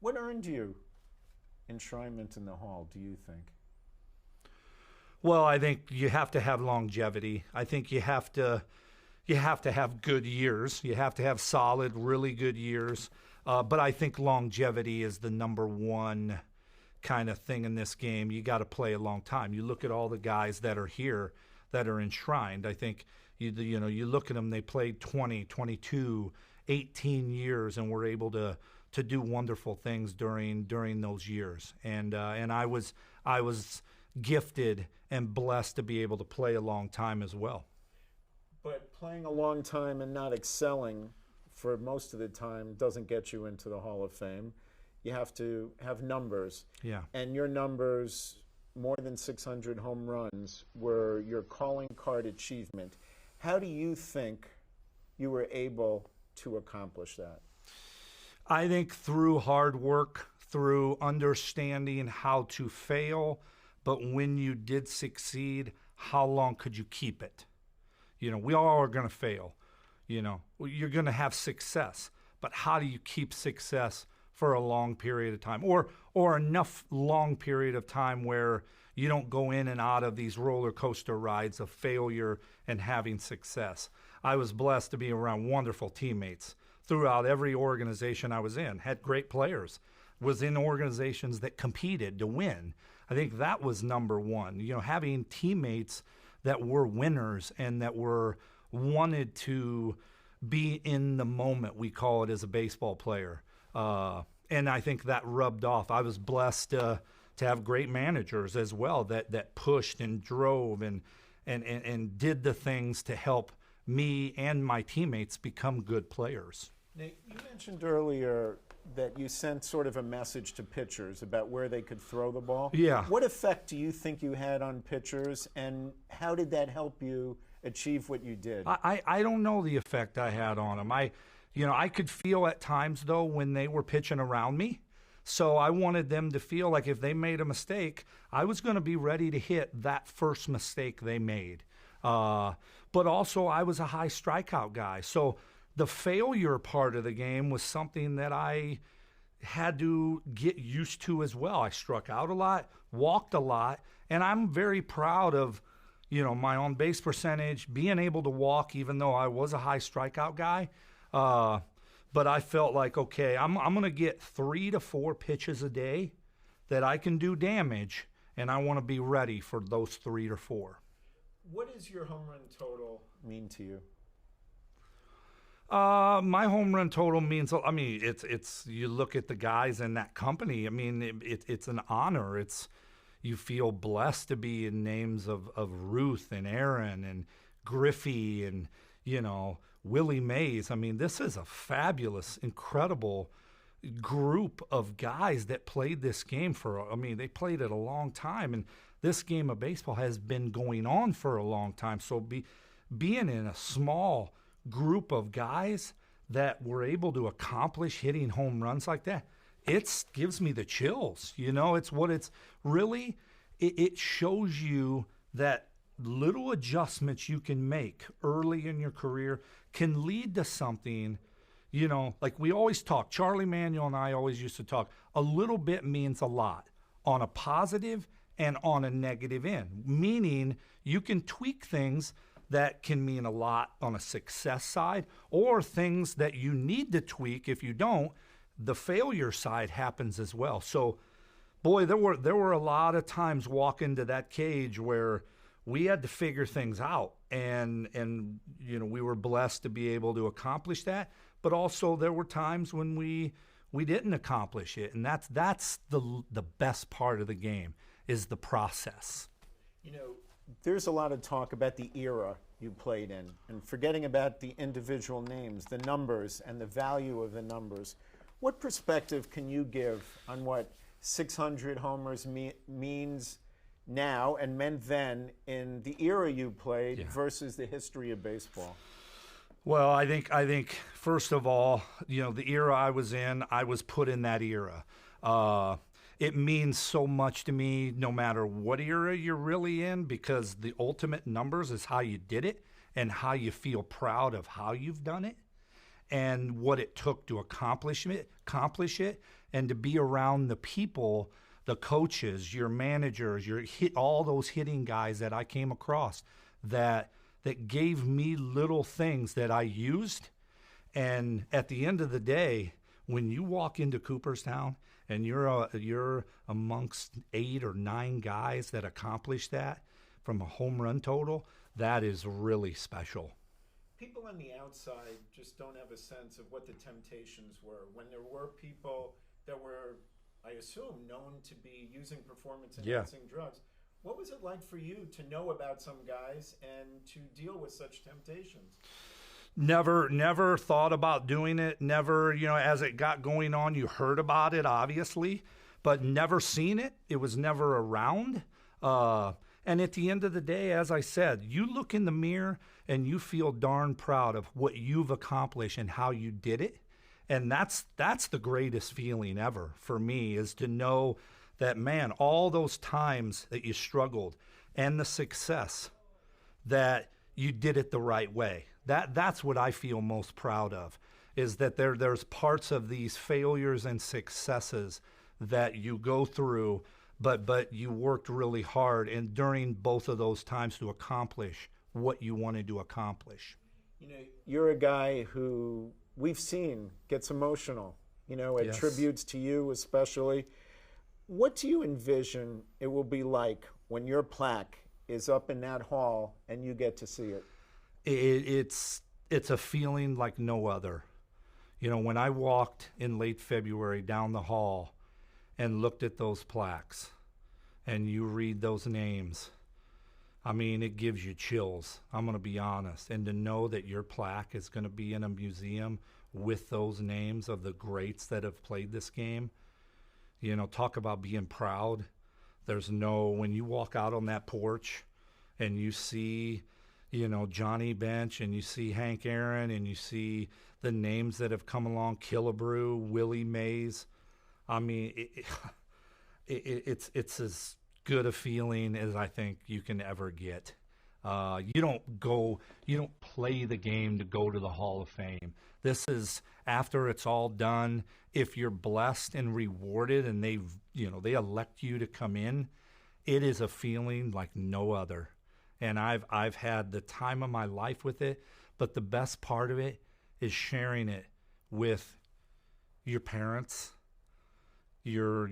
What earned you enshrinement in the Hall, do you think? Well, I think you have to have longevity. I think you have to have good years. You have to have solid, really good years. But I think longevity is the number one kind of thing in this game. You got to play a long time. You look at all the guys that are here that are enshrined. I think you look at them, they played 20, 22, 18 years and were able to do wonderful things during those years. And I was gifted and blessed to be able to play a long time as well. But playing a long time and not excelling for most of the time doesn't get you into the Hall of Fame. You have to have numbers. Yeah. And your numbers, more than 600 home runs, were your calling card achievement. How do you think you were able to accomplish that? I think through hard work, through understanding how to fail, but when you did succeed, how long could you keep it? We all are going to fail. You're going to have success, but how do you keep success for a long period of time, or enough long period of time where you don't go in and out of these roller coaster rides of failure and having success? I was blessed to be around wonderful teammates throughout every organization I was in, had great players, was in organizations that competed to win. I think that was number one, having teammates that were winners and that wanted to be in the moment, we call it, as a baseball player. And I think that rubbed off. I was blessed to have great managers as well that pushed and drove and did the things to help me and my teammates become good players. Now, you mentioned earlier that you sent sort of a message to pitchers about where they could throw the ball. Yeah. What effect do you think you had on pitchers, and how did that help you achieve what you did? I don't know the effect I had on them. I could feel at times, though, when they were pitching around me. So I wanted them to feel like if they made a mistake, I was going to be ready to hit that first mistake they made. But also, I was a high strikeout guy. So the failure part of the game was something that I had to get used to as well. I struck out a lot, walked a lot, and I'm very proud of, my on-base percentage, being able to walk even though I was a high strikeout guy. But I felt like, okay, I'm going to get 3 to 4 pitches a day that I can do damage, and I want to be ready for those 3 or 4. What does your home run total mean to you? My home run total means, it's you look at the guys in that company. It's an honor. You feel blessed to be in names of Ruth and Aaron and Griffey and, Willie Mays. This is a fabulous, incredible group of guys that played this game they played it a long time. And this game of baseball has been going on for a long time. So being in a small group of guys that were able to accomplish hitting home runs like that, it gives me the chills. It shows you that little adjustments you can make early in your career can lead to something, like we always talk, Charlie Manuel and I always used to talk, a little bit means a lot on a positive and on a negative end, meaning you can tweak things that can mean a lot on a success side, or things that you need to tweak. If you don't, the failure side happens as well. So, boy, there were a lot of times walking to that cage where we had to figure things out, and we were blessed to be able to accomplish that. But also there were times when we didn't accomplish it, and that's the best part of the game is the process. There's a lot of talk about the era you played in, and forgetting about the individual names, the numbers, and the value of the numbers. What perspective can you give on what 600 homers means now and meant then in the era you played versus the history of baseball? Well, I think first of all, the era I was in, I was put in that era. It means so much to me no matter what era you're really in, because the ultimate numbers is how you did it and how you feel proud of how you've done it and what it took to accomplish it. and to be around the people, the coaches, your managers, all those hitting guys that I came across that gave me little things that I used. And at the end of the day, when you walk into Cooperstown and you're amongst 8 or 9 guys that accomplish that from a home run total, that is really special. People on the outside just don't have a sense of what the temptations were when there were people that were, I assume, known to be using performance-enhancing drugs. What was it like for you to know about some guys and to deal with such temptations? Never thought about doing it. Never, as it got going on, you heard about it, obviously, but never seen it. It was never around. And at the end of the day, as I said, you look in the mirror and you feel darn proud of what you've accomplished and how you did it. And that's the greatest feeling ever for me, is to know that, man, all those times that you struggled and the success, that you did it the right way. That's what I feel most proud of, is that there's parts of these failures and successes that you go through, but you worked really hard, and during both of those times to accomplish what you wanted to accomplish. You're a guy who we've seen gets emotional, at Yes. tributes to you especially. What do you envision it will be like when your plaque is up in that hall and you get to see it? It's a feeling like no other. When I walked in late February down the hall and looked at those plaques and you read those names, I mean, it gives you chills. I'm going to be honest. And to know that your plaque is going to be in a museum with those names of the greats that have played this game, talk about being proud. When you walk out on that porch and you see, Johnny Bench, and you see Hank Aaron, and you see the names that have come along, Killebrew, Willie Mays. I mean, it's as good a feeling as I think you can ever get. You don't play the game to go to the Hall of Fame. This is after it's all done. If you're blessed and rewarded, and they elect you to come in, it is a feeling like no other. And I've had the time of my life with it, but the best part of it is sharing it with your parents, your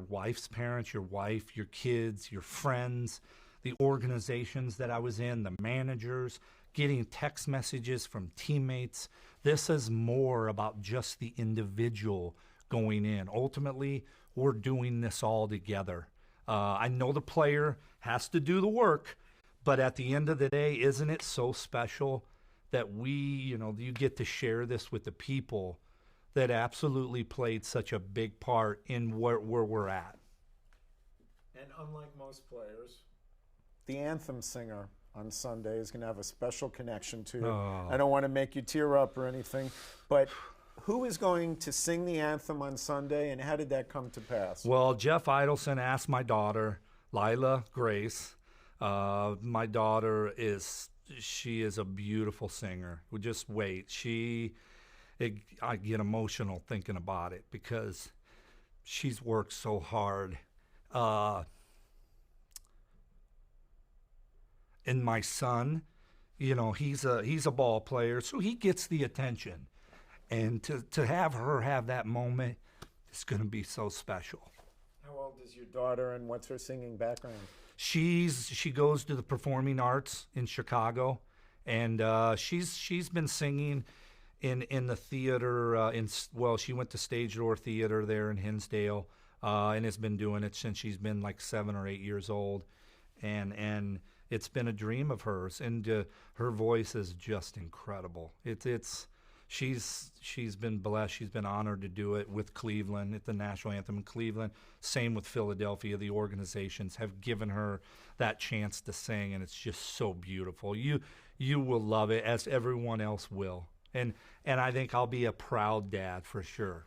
wife's parents, your wife, your kids, your friends, the organizations that I was in, the managers, getting text messages from teammates. This is more about just the individual going in. Ultimately, we're doing this all together. I know the player has to do the work, but at the end of the day, isn't it so special that you get to share this with the people that absolutely played such a big part in where we're at? And unlike most players, the anthem singer on Sunday is going to have a special connection to you. Oh. I don't want to make you tear up or anything, but who is going to sing the anthem on Sunday, and how did that come to pass? Well, Jeff Idelson asked my daughter, Leila Grace. My daughter she is a beautiful singer. Just wait. I get emotional thinking about it because she's worked so hard. And my son, he's a ball player, so he gets the attention. And to have her have that moment is going to be so special. How old is your daughter, and what's her singing background? She goes to the performing arts in Chicago, and she's been singing in the theater. She went to Stage Door Theater there in Hinsdale, and has been doing it since she's been like 7 or 8 years old, and it's been a dream of hers. And her voice is just incredible. She's been blessed. She's been honored to do it with Cleveland at the National Anthem in Cleveland. Same with Philadelphia. The organizations have given her that chance to sing, and it's just so beautiful. You will love it, as everyone else will. And I think I'll be a proud dad for sure.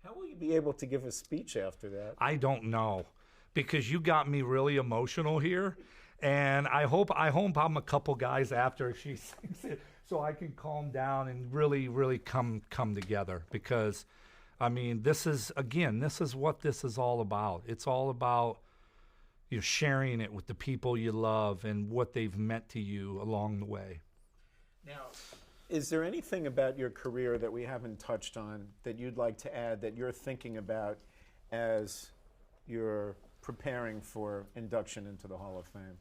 How will you be able to give a speech after that? I don't know, because you got me really emotional here, and I hope I'm a couple guys after she sings it, so I can calm down and really, really come together, because I mean, this is what this is all about. It's all about sharing it with the people you love and what they've meant to you along the way. Now, is there anything about your career that we haven't touched on that you'd like to add that you're thinking about as you're preparing for induction into the Hall of Fame?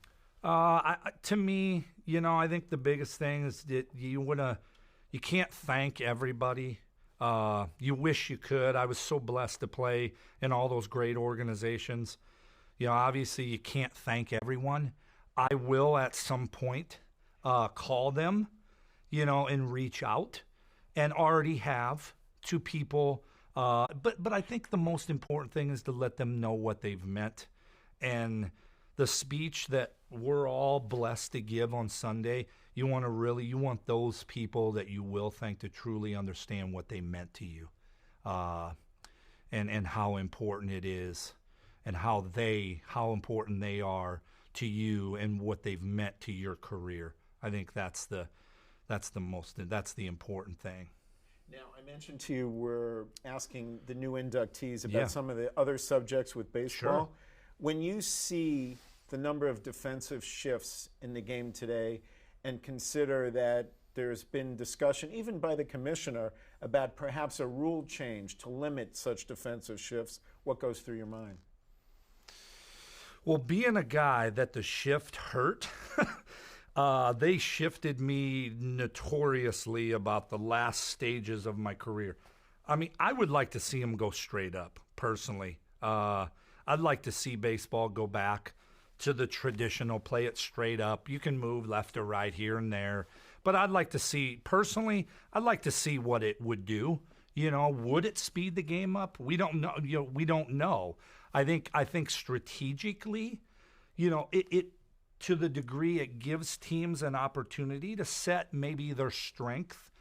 To me, I think the biggest thing is that you can't thank everybody. You wish you could. I was so blessed to play in all those great organizations. Obviously you can't thank everyone. I will at some point call them, and reach out, and already have, to people. But I think the most important thing is to let them know what they've meant. And the speech that we're all blessed to give on Sunday, you want those people that you will thank to truly understand what they meant to you, and how important it is, and how important they are to you and what they've meant to your career. I think that's the important thing. Now, I mentioned to you we're asking the new inductees about some of the other subjects with baseball. Sure. When you see the number of defensive shifts in the game today, and consider that there's been discussion, even by the commissioner, about perhaps a rule change to limit such defensive shifts, what goes through your mind? Well, being a guy that the shift hurt, they shifted me notoriously about the last stages of my career. I mean, I would like to see them go straight up, personally. I'd like to see baseball go back to the traditional, play it straight up. You can move left or right here and there. But I'd like to see, personally, I'd like to see what it would do. Would it speed the game up? We don't know. We don't know. I think strategically, it to the degree it gives teams an opportunity to set maybe their strength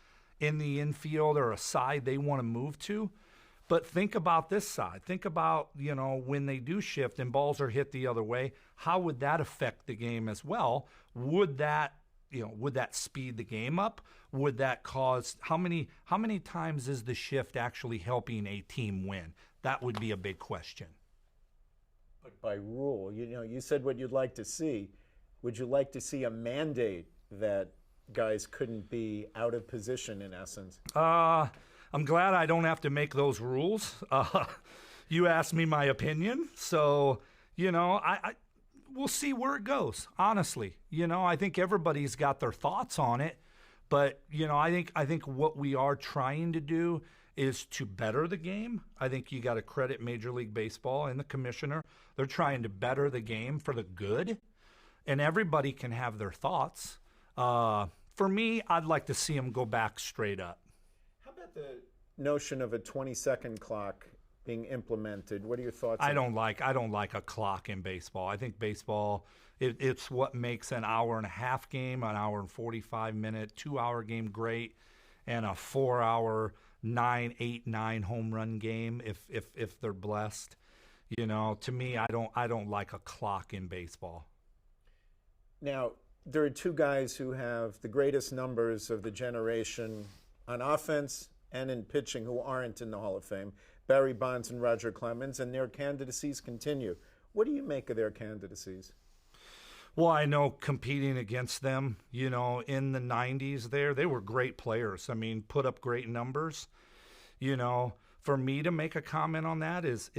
in the infield or a side they want to move to. But think about this side. Think about, when they do shift and balls are hit the other way, how would that affect the game as well? Would that speed the game up? Would that cause, how many times is the shift actually helping a team win? That would be a big question. But by rule, you said what you'd like to see. Would you like to see a mandate that guys couldn't be out of position, in essence? I'm glad I don't have to make those rules. You asked me my opinion, so we'll see where it goes. Honestly, I think everybody's got their thoughts on it, but I think what we are trying to do is to better the game. I think you got to credit Major League Baseball and the commissioner. They're trying to better the game for the good, and everybody can have their thoughts. For me, I'd like to see them go back straight up. How about the notion of a 20-second clock being implemented? What are your thoughts? I don't like a clock in baseball. I think baseball, it's what makes an hour and a half game, an hour and 45-minute, 2-hour game great, and a 4-hour, 9 home run game if they're blessed. To me, I don't like a clock in baseball. Now, there are two guys who have the greatest numbers of the generation on offense and in pitching who aren't in the Hall of Fame, Barry Bonds and Roger Clemens, and their candidacies continue. What do you make of their candidacies? Well, I know competing against them, in the 90s they were great players. I mean, put up great numbers. For me to make a comment on that is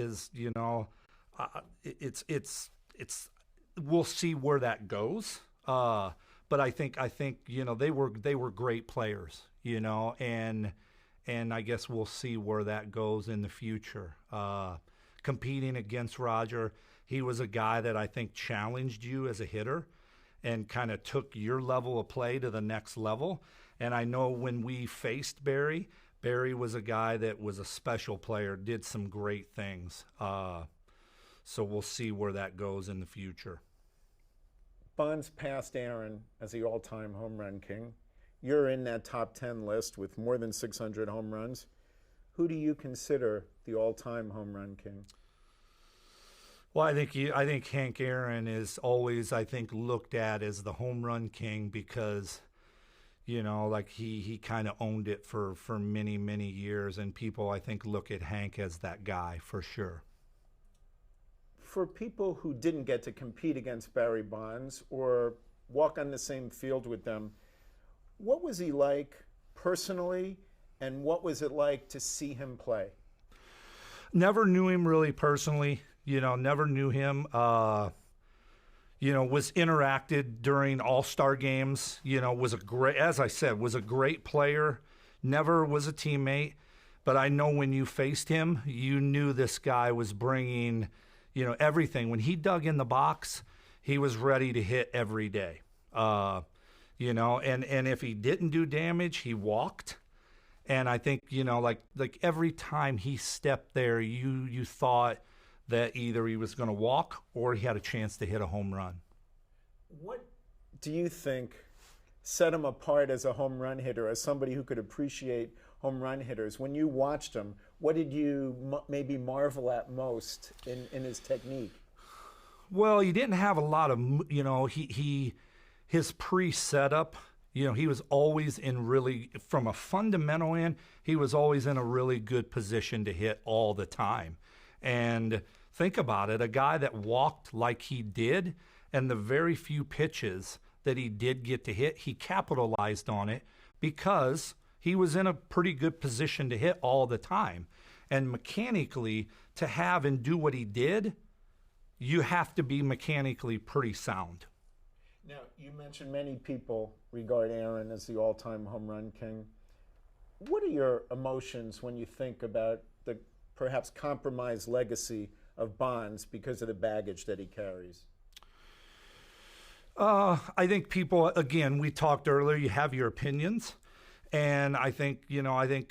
we'll see where that goes. But I think they were great players, and I guess we'll see where that goes in the future. Competing against Roger, he was a guy that I think challenged you as a hitter and kind of took your level of play to the next level. And I know when we faced Barry was a guy that was a special player, did some great things. So we'll see where that goes in the future. Bonds passed Aaron as the all-time home run king. You're in that top 10 list with more than 600 home runs. Who do you consider the all-time home run king? Well, I think Hank Aaron is always, looked at as the home run king because, Like he kind of owned it for many, many years. And people, I think, look at Hank as that guy for sure. For people who didn't get to compete against Barry Bonds or walk on the same field with them, what was he like personally, and what was it like to see him play? Never knew him really personally, never knew him. Was interacted during all-star games, was a great player, never was a teammate. But I know when you faced him, you knew this guy was bringing, everything. When he dug in the box, he was ready to hit every day. And if he didn't do damage, he walked. And I think, like every time he stepped there, you thought that either he was going to walk or he had a chance to hit a home run. What do you think set him apart as a home run hitter, as somebody who could appreciate home run hitters? When you watched him, what did you maybe marvel at most in his technique? Well, he didn't have a lot of, his pre-setup, he was always from a fundamental end, he was always in a really good position to hit all the time. And think about it, a guy that walked like he did, and the very few pitches that he did get to hit, he capitalized on it because he was in a pretty good position to hit all the time. And mechanically, to have and do what he did, you have to be mechanically pretty sound. Now, you mentioned many people regard Aaron as the all-time home run king. What are your emotions when you think about the perhaps compromised legacy of Bonds because of the baggage that he carries? I think people, again, we talked earlier, you have your opinions. And I think,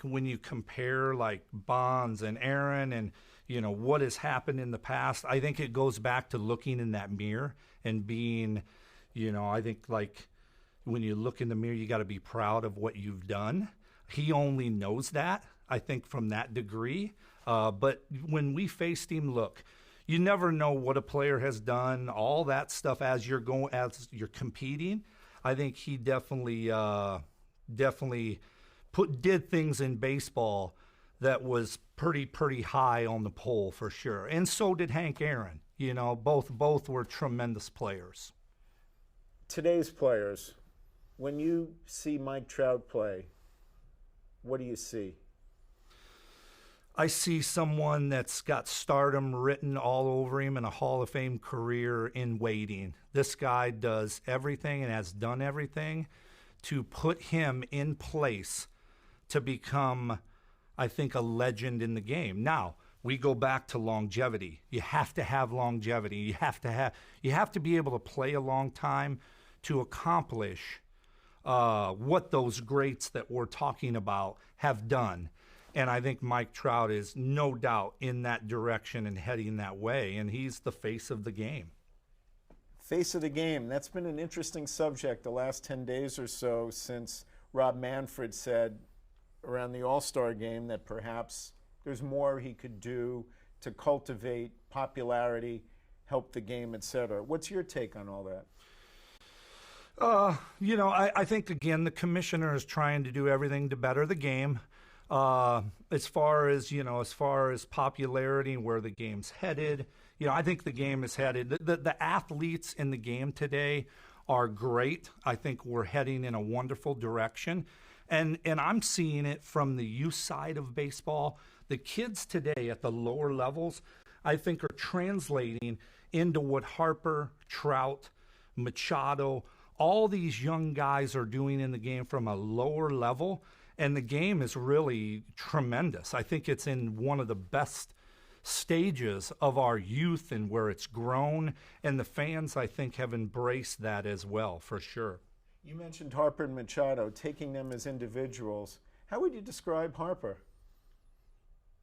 when you compare like Bonds and Aaron and, what has happened in the past, I think it goes back to looking in that mirror and being, I think like when you look in the mirror, you got to be proud of what you've done. He only knows that, I think, from that degree. But when we faced him, look, you never know what a player has done, all that stuff as you're competing. I think he definitely did things in baseball that was pretty high on the pole for sure. And so did Hank Aaron. Both were tremendous players. Today's players, when you see Mike Trout play, what do you see? I see someone that's got stardom written all over him and a Hall of Fame career in waiting. This guy does everything and has done everything to put him in place to become, I think, a legend in the game. Now, we go back to longevity. You have to have longevity. You have to be able to play a long time to accomplish what those greats that we're talking about have done. And I think Mike Trout is no doubt in that direction and heading that way, and he's the face of the game. Face of the game. That's been an interesting subject the last 10 days or so since Rob Manfred said around the All-Star game that perhaps there's more he could do to cultivate popularity, help the game, etc. What's your take on all that? I think, again, the commissioner is trying to do everything to better the game. As far as popularity and where the game's headed, I think the game is headed. The athletes in the game today are great. I think we're heading in a wonderful direction. And I'm seeing it from the youth side of baseball. The kids today at the lower levels, I think, are translating into what Harper, Trout, Machado, all these young guys are doing in the game from a lower level. And the game is really tremendous. I think it's in one of the best stages of our youth and where it's grown. And the fans, I think, have embraced that as well, for sure. You mentioned Harper and Machado, taking them as individuals. How would you describe Harper?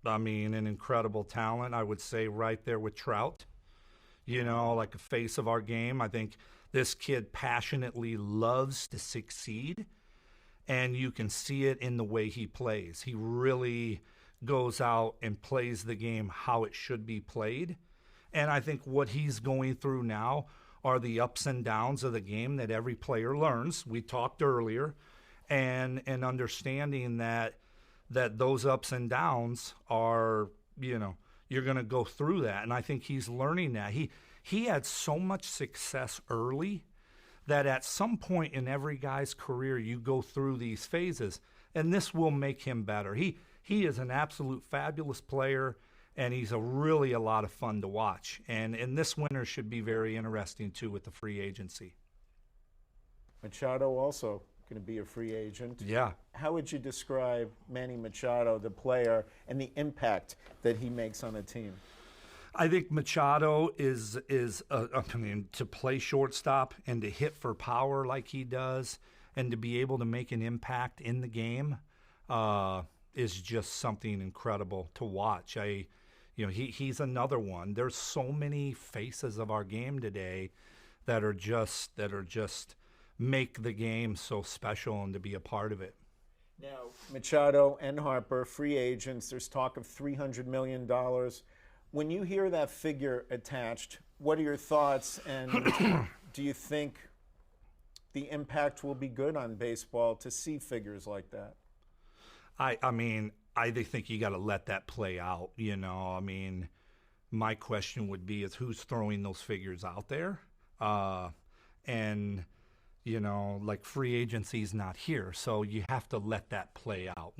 I mean, an incredible talent, I would say, right there with Trout. Like a face of our game. I think this kid passionately loves to succeed. And you can see it in the way he plays. He really goes out and plays the game how it should be played. And I think what he's going through now are the ups and downs of the game that every player learns. We talked earlier. and understanding that those ups and downs are, you're going to go through that. And I think he's learning that. He had so much success early that at some point in every guy's career, you go through these phases, and this will make him better. He is an absolute fabulous player, and he's really a lot of fun to watch. And this winter should be very interesting, too, with the free agency. Machado also going to be a free agent. Yeah. How would you describe Manny Machado, the player, and the impact that he makes on a team? I think Machado is to play shortstop and to hit for power like he does, and to be able to make an impact in the game is just something incredible to watch. He's another one. There's so many faces of our game today that are just make the game so special and to be a part of it. Now, Machado and Harper, free agents, there's talk of $300 million. When you hear that figure attached, what are your thoughts, and do you think the impact will be good on baseball to see figures like that? I think you got to let that play out. My question would be is who's throwing those figures out there? Like free agency's not here, so you have to let that play out.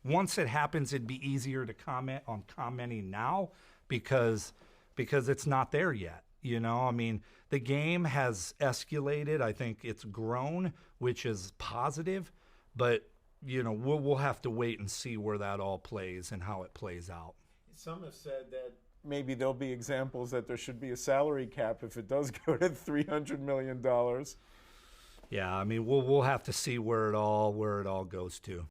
Once it happens, it'd be easier to comment on commenting now because it's not there yet. The game has escalated. I think it's grown, which is positive, but we'll have to wait and see where that all plays and how it plays out. Some have said that maybe there'll be examples that there should be a salary cap if it does go to $300 million. Yeah, we'll have to see where it all goes to.